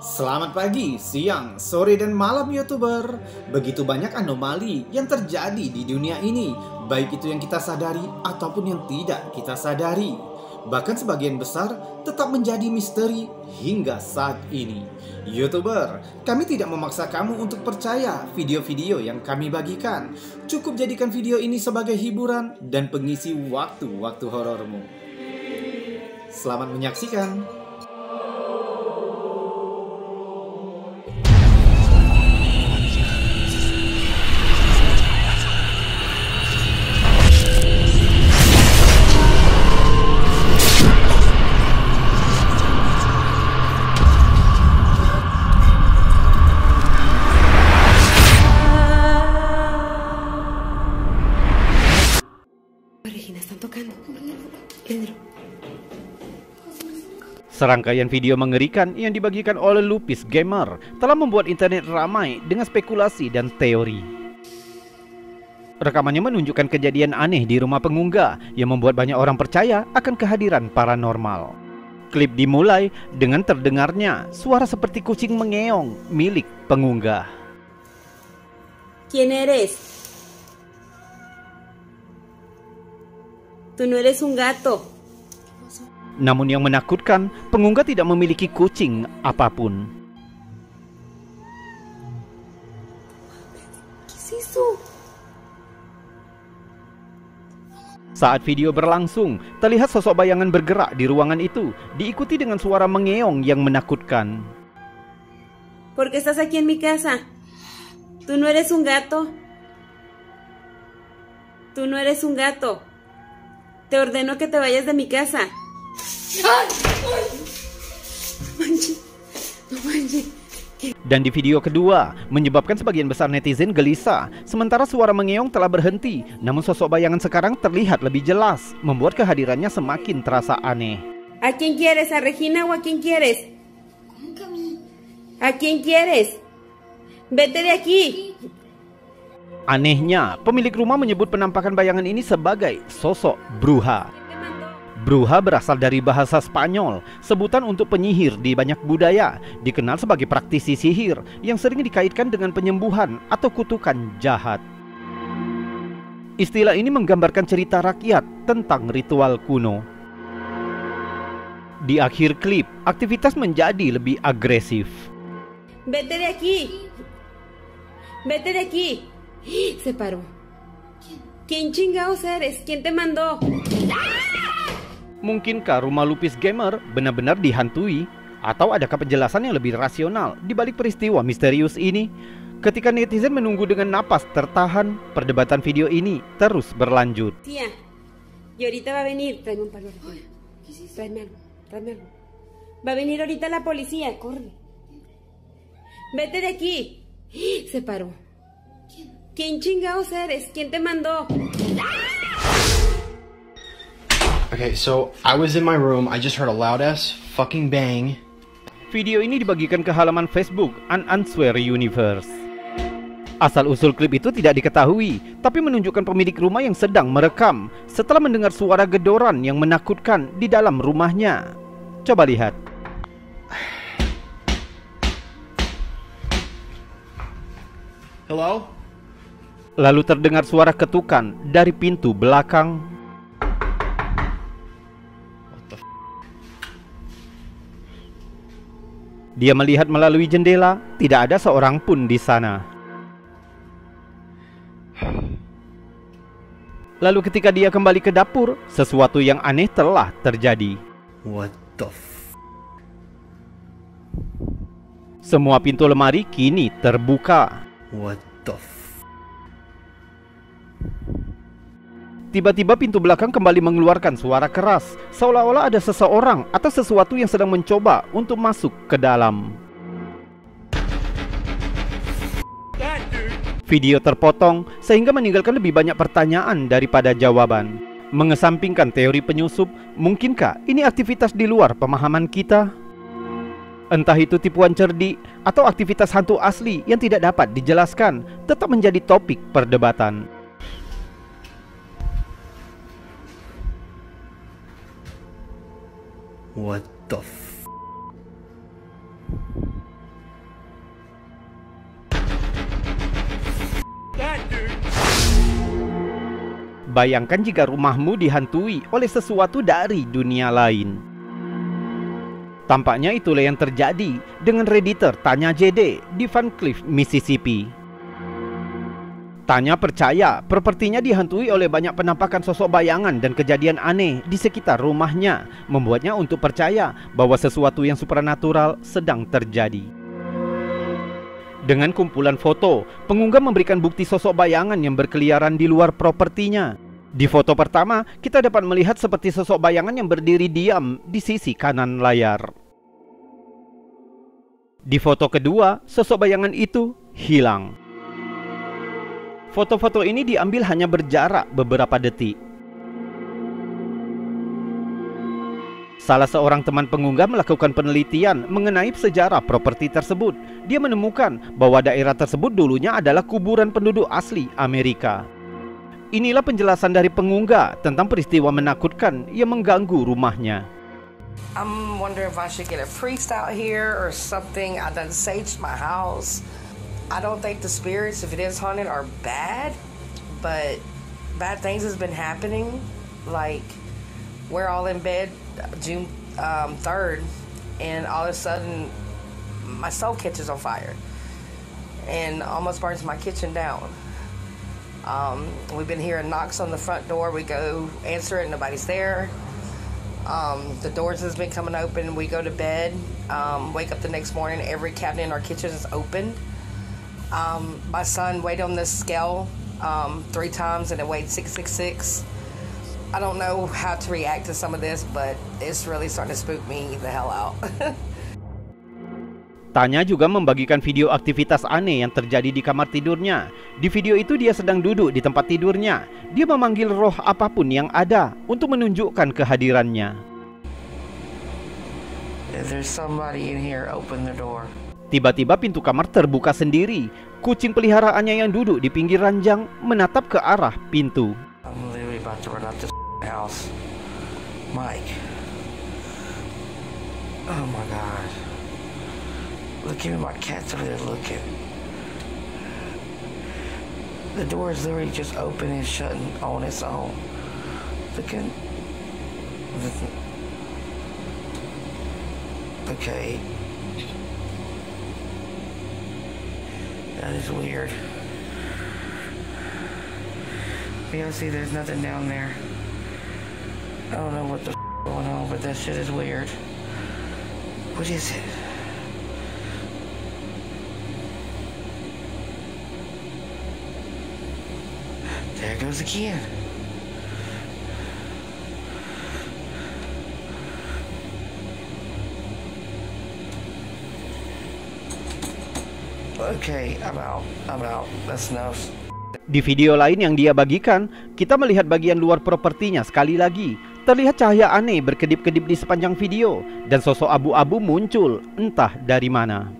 Selamat pagi, siang, sore, dan malam YouTuber. Begitu banyak anomali yang terjadi di dunia ini, baik itu yang kita sadari ataupun yang tidak kita sadari. Bahkan sebagian besar tetap menjadi misteri hingga saat ini. YouTuber, kami tidak memaksa kamu untuk percaya video-video yang kami bagikan. Cukup jadikan video ini sebagai hiburan dan pengisi waktu-waktu horormu. Selamat menyaksikan. Serangkaian video mengerikan yang dibagikan oleh Lupis Gamer telah membuat internet ramai dengan spekulasi dan teori. Rekamannya menunjukkan kejadian aneh di rumah pengunggah yang membuat banyak orang percaya akan kehadiran paranormal. Klip dimulai dengan terdengarnya suara seperti kucing mengeong milik pengunggah. ¿Quién eres? Tú no eres un gato. Namun yang menakutkan, pengunggah tidak memiliki kucing apapun. ¿Qué es eso? Saat video berlangsung, terlihat sosok bayangan bergerak di ruangan itu, diikuti dengan suara mengeong yang menakutkan. ¿Por qué estás aquí en mi casa? Tú no eres un gato. Tú no eres un gato. Te ordeno que te vayas de mi casa. ¡Ay! ¡Ay! No manches. Dan di video kedua, menyebabkan sebagian besar netizen gelisah. Sementara suara mengeong telah berhenti, namun sosok bayangan sekarang terlihat lebih jelas, membuat kehadirannya semakin terasa aneh. ¿A quién quieres? ¿A Regina o a quién quieres? ¿Cómo que a mí? ¿A quién quieres? Vete de aquí. Anehnya, pemilik rumah menyebut penampakan bayangan ini sebagai sosok Bruja. Bruja berasal dari bahasa Spanyol, sebutan untuk penyihir di banyak budaya, dikenal sebagai praktisi sihir yang sering dikaitkan dengan penyembuhan atau kutukan jahat. Istilah ini menggambarkan cerita rakyat tentang ritual kuno. Di akhir klip, aktivitas menjadi lebih agresif. Vete de aquí. Vete de aquí. Se paró. ¿Quién chingados eres? ¿Quién te mandó? Mungkinkah rumah Lupis Gamer benar-benar dihantui? Atau adakah penjelasan yang lebih rasional di balik peristiwa misterius ini? Ketika netizen menunggu dengan napas tertahan, perdebatan video ini terus berlanjut. Tía, y ahorita va a venir. Tráeme un palo de cola. Tráeme algo, tráeme algo. Va a venir ahorita la policía, corre. Vete de aquí. Se paró. ¿Quién chingados eres? ¿Quién te mandó? Okay, so I was in my room, I just heard a loud ass fucking bang. Video ini dibagikan ke halaman Facebook An Answer Universe. Asal-usul klip itu tidak diketahui, tapi menunjukkan pemilik rumah yang sedang merekam setelah mendengar suara gedoran yang menakutkan di dalam rumahnya. Coba lihat. Hello? Lalu terdengar suara ketukan dari pintu belakang. Dia melihat melalui jendela, tidak ada seorang pun di sana. Lalu ketika dia kembali ke dapur, sesuatu yang aneh telah terjadi. What the Semua pintu lemari kini terbuka. What the Tiba-tiba pintu belakang kembali mengeluarkan suara keras, seolah-olah ada seseorang atau sesuatu yang sedang mencoba untuk masuk ke dalam. Video terpotong sehingga meninggalkan lebih banyak pertanyaan daripada jawaban. Mengesampingkan teori penyusup, mungkinkah ini aktivitas di luar pemahaman kita? Entah itu tipuan cerdik atau aktivitas hantu asli yang tidak dapat dijelaskan, tetap menjadi topik perdebatan. What the Bayangkan jika rumahmu dihantui oleh sesuatu dari dunia lain. Tampaknya itulah yang terjadi dengan Redditor Tanya JD di Van Cleef, Mississippi. Tanya percaya propertinya dihantui oleh banyak penampakan sosok bayangan dan kejadian aneh di sekitar rumahnya, membuatnya untuk percaya bahwa sesuatu yang supranatural sedang terjadi. Dengan kumpulan foto, pengunggah memberikan bukti sosok bayangan yang berkeliaran di luar propertinya. Di foto pertama, kita dapat melihat seperti sosok bayangan yang berdiri diam di sisi kanan layar. Di foto kedua, sosok bayangan itu hilang. Foto-foto ini diambil hanya berjarak beberapa detik. Salah seorang teman pengunggah melakukan penelitian mengenai sejarah properti tersebut. Dia menemukan bahwa daerah tersebut dulunya adalah kuburan penduduk asli Amerika. Inilah penjelasan dari pengunggah tentang peristiwa menakutkan yang mengganggu rumahnya. I'm wondering if I should get a priest out here or something. I done saged my house. I don't think the spirits, if it is haunted, are bad, but bad things has been happening. Like, we're all in bed June 3rd, and all of a sudden, my stove catches on fire and almost burns my kitchen down. We've been hearing knocks on the front door. We go answer it, nobody's there. The doors has been coming open. We go to bed, wake up the next morning, every cabinet in our kitchen is open. My son weighed on this scale 3 times and it weighed 666. I don't know how to react to some of this, but it's really starting to spook me the hell out. Tanya juga membagikan video aktivitas aneh yang terjadi di kamar tidurnya. Di video itu dia sedang duduk di tempat tidurnya. Dia memanggil roh apapun yang ada untuk menunjukkan kehadirannya. If there's somebody in here, open the door. Tiba-tiba pintu kamar terbuka sendiri. Kucing peliharaannya yang duduk di pinggir ranjang menatap ke arah pintu. I'm literally about to run out this house. Mike. Oh my God. Look at me, my cat's over there looking. The door is literally just open and shutting on its own. Looking. Okay. That is weird. Yeah, see, there's nothing down there. I don't know what the going on, but that shit is weird. What is it? There it goes again. Okay, I'm out. That's enough. Di video lain yang dia bagikan, kita melihat bagian luar propertinya sekali lagi. Terlihat cahaya aneh berkedip-kedip di sepanjang video, dan sosok abu-abu muncul entah dari mana.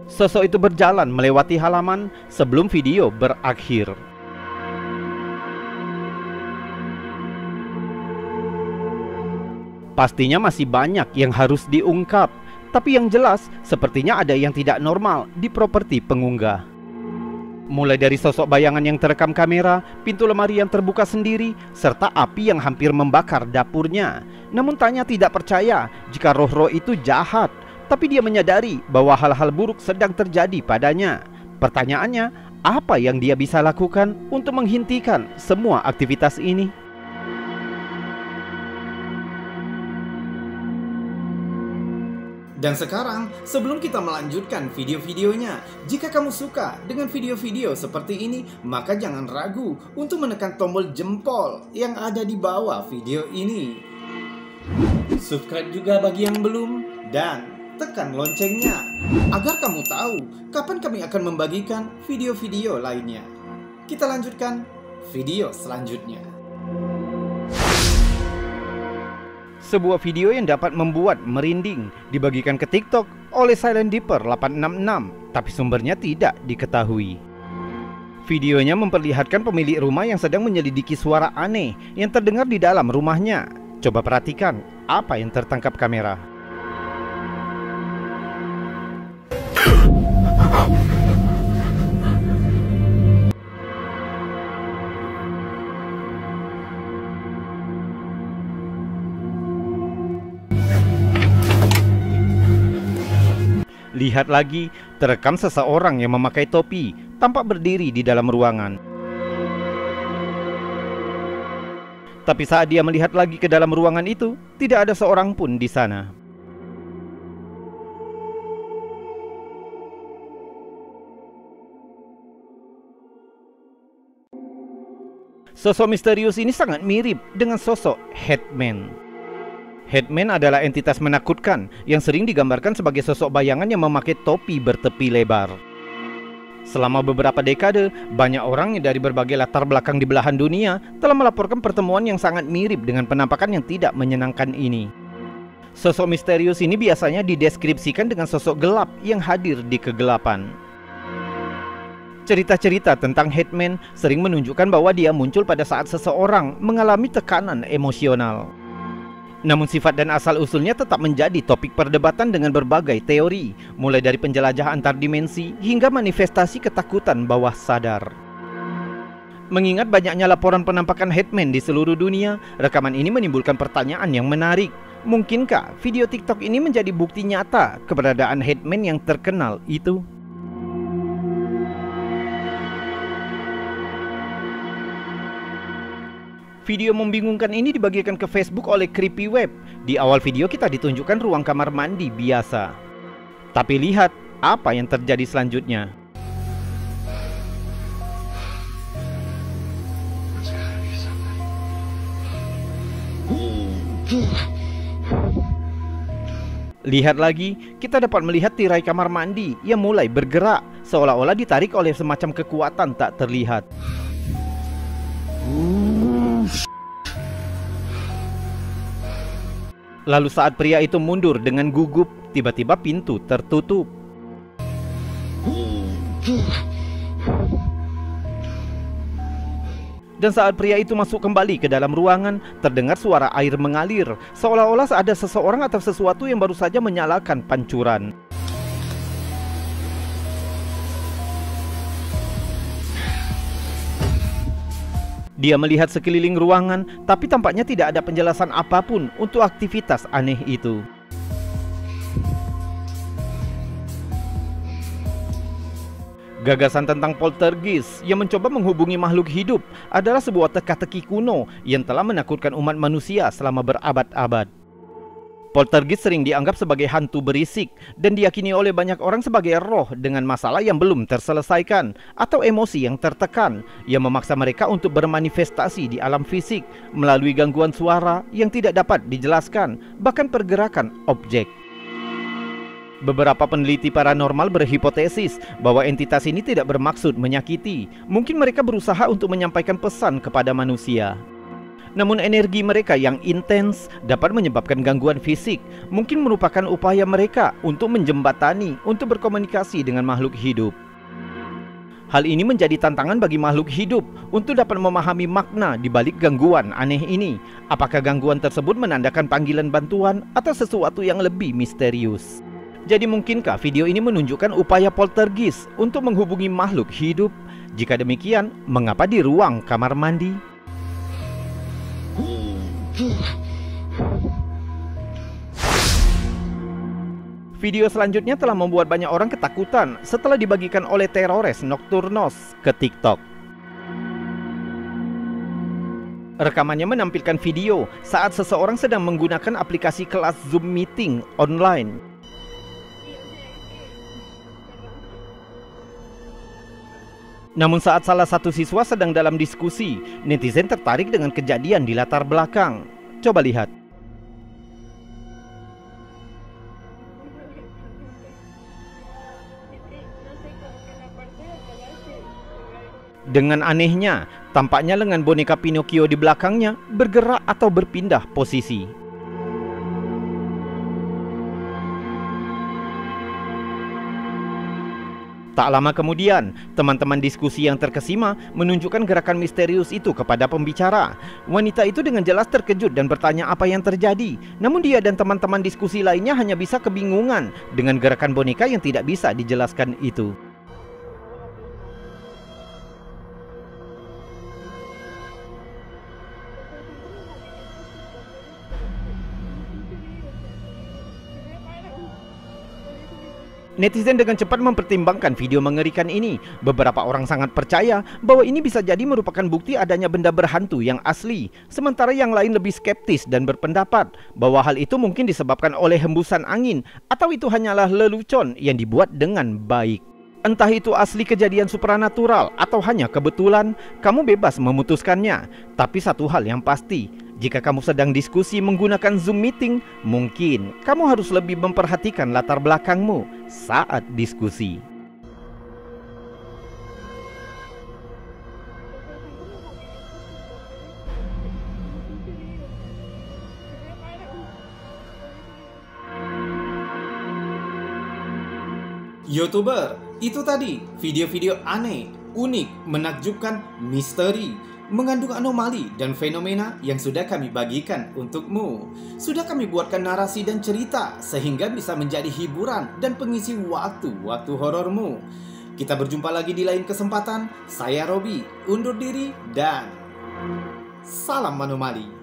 Sosok itu berjalan melewati halaman sebelum video berakhir. Pastinya masih banyak yang harus diungkap, tapi yang jelas sepertinya ada yang tidak normal di properti pengunggah. Mulai dari sosok bayangan yang terekam kamera, pintu lemari yang terbuka sendiri, serta api yang hampir membakar dapurnya. Namun Tanya tidak percaya jika roh-roh itu jahat, tapi dia menyadari bahwa hal-hal buruk sedang terjadi padanya. Pertanyaannya, apa yang dia bisa lakukan untuk menghentikan semua aktivitas ini? Dan sekarang, sebelum kita melanjutkan video-videonya, jika kamu suka dengan video-video seperti ini, maka jangan ragu untuk menekan tombol jempol yang ada di bawah video ini. Subscribe juga bagi yang belum, dan tekan loncengnya, agar kamu tahu kapan kami akan membagikan video-video lainnya. Kita lanjutkan video selanjutnya. Sebuah video yang dapat membuat merinding dibagikan ke TikTok oleh Silent Dipper 866, tapi sumbernya tidak diketahui. Videonya memperlihatkan pemilik rumah yang sedang menyelidiki suara aneh yang terdengar di dalam rumahnya. Coba perhatikan apa yang tertangkap kamera. Lihat lagi, terekam seseorang yang memakai topi, tampak berdiri di dalam ruangan. Tapi saat dia melihat lagi ke dalam ruangan itu, tidak ada seorang pun di sana. Sosok misterius ini sangat mirip dengan sosok Headman. Headman adalah entitas menakutkan yang sering digambarkan sebagai sosok bayangan yang memakai topi bertepi lebar. Selama beberapa dekade, banyak orang dari berbagai latar belakang di belahan dunia telah melaporkan pertemuan yang sangat mirip dengan penampakan yang tidak menyenangkan ini. Sosok misterius ini biasanya dideskripsikan dengan sosok gelap yang hadir di kegelapan. Cerita-cerita tentang Headman sering menunjukkan bahwa dia muncul pada saat seseorang mengalami tekanan emosional. Namun sifat dan asal-usulnya tetap menjadi topik perdebatan dengan berbagai teori, mulai dari penjelajah antar dimensi hingga manifestasi ketakutan bawah sadar. Mengingat banyaknya laporan penampakan Headman di seluruh dunia, rekaman ini menimbulkan pertanyaan yang menarik. Mungkinkah video TikTok ini menjadi bukti nyata keberadaan Headman yang terkenal itu? Video membingungkan ini dibagikan ke Facebook oleh Creepy Web. Di awal video kita ditunjukkan ruang kamar mandi biasa. Tapi lihat apa yang terjadi selanjutnya. Lihat lagi, kita dapat melihat tirai kamar mandi yang mulai bergerak, seolah-olah ditarik oleh semacam kekuatan tak terlihat. Lalu saat pria itu mundur dengan gugup, tiba-tiba pintu tertutup. Dan saat pria itu masuk kembali ke dalam ruangan, terdengar suara air mengalir, seolah-olah ada seseorang atau sesuatu yang baru saja menyalakan pancuran. Dia melihat sekeliling ruangan, tapi tampaknya tidak ada penjelasan apapun untuk aktivitas aneh itu. Gagasan tentang poltergeist yang mencoba menghubungi makhluk hidup adalah sebuah teka-teki kuno yang telah menakutkan umat manusia selama berabad-abad. Poltergeist sering dianggap sebagai hantu berisik dan diyakini oleh banyak orang sebagai roh dengan masalah yang belum terselesaikan atau emosi yang tertekan yang memaksa mereka untuk bermanifestasi di alam fisik melalui gangguan suara yang tidak dapat dijelaskan, bahkan pergerakan objek. Beberapa peneliti paranormal berhipotesis bahwa entitas ini tidak bermaksud menyakiti. Mungkin mereka berusaha untuk menyampaikan pesan kepada manusia. Namun energi mereka yang intens dapat menyebabkan gangguan fisik. Mungkin merupakan upaya mereka untuk menjembatani, untuk berkomunikasi dengan makhluk hidup. Hal ini menjadi tantangan bagi makhluk hidup untuk dapat memahami makna di balik gangguan aneh ini. Apakah gangguan tersebut menandakan panggilan bantuan atau sesuatu yang lebih misterius? Jadi mungkinkah video ini menunjukkan upaya poltergeist untuk menghubungi makhluk hidup? Jika demikian, mengapa di ruang kamar mandi? Video selanjutnya telah membuat banyak orang ketakutan setelah dibagikan oleh Terrores Nocturnos ke TikTok. Rekamannya menampilkan video saat seseorang sedang menggunakan aplikasi kelas Zoom meeting online. Namun saat salah satu siswa sedang dalam diskusi, netizen tertarik dengan kejadian di latar belakang. Coba lihat. Dengan anehnya, tampaknya lengan boneka Pinocchio di belakangnya bergerak atau berpindah posisi. Tak lama kemudian, teman-teman diskusi yang terkesima menunjukkan gerakan misterius itu kepada pembicara. Wanita itu dengan jelas terkejut dan bertanya apa yang terjadi. Namun dia dan teman-teman diskusi lainnya hanya bisa kebingungan dengan gerakan boneka yang tidak bisa dijelaskan itu. Netizen dengan cepat mempertimbangkan video mengerikan ini. Beberapa orang sangat percaya bahwa ini bisa jadi merupakan bukti adanya benda berhantu yang asli. Sementara yang lain lebih skeptis dan berpendapat bahwa hal itu mungkin disebabkan oleh hembusan angin atau itu hanyalah lelucon yang dibuat dengan baik. Entah itu asli kejadian supranatural atau hanya kebetulan, kamu bebas memutuskannya. Tapi satu hal yang pasti, jika kamu sedang diskusi menggunakan Zoom meeting, mungkin kamu harus lebih memperhatikan latar belakangmu saat diskusi. YouTuber, itu tadi video-video aneh, unik, menakjubkan, misteri, mengandung anomali dan fenomena yang sudah kami bagikan untukmu. Sudah kami buatkan narasi dan cerita sehingga bisa menjadi hiburan dan pengisi waktu-waktu horormu. Kita berjumpa lagi di lain kesempatan. Saya Robi, undur diri dan salam anomali.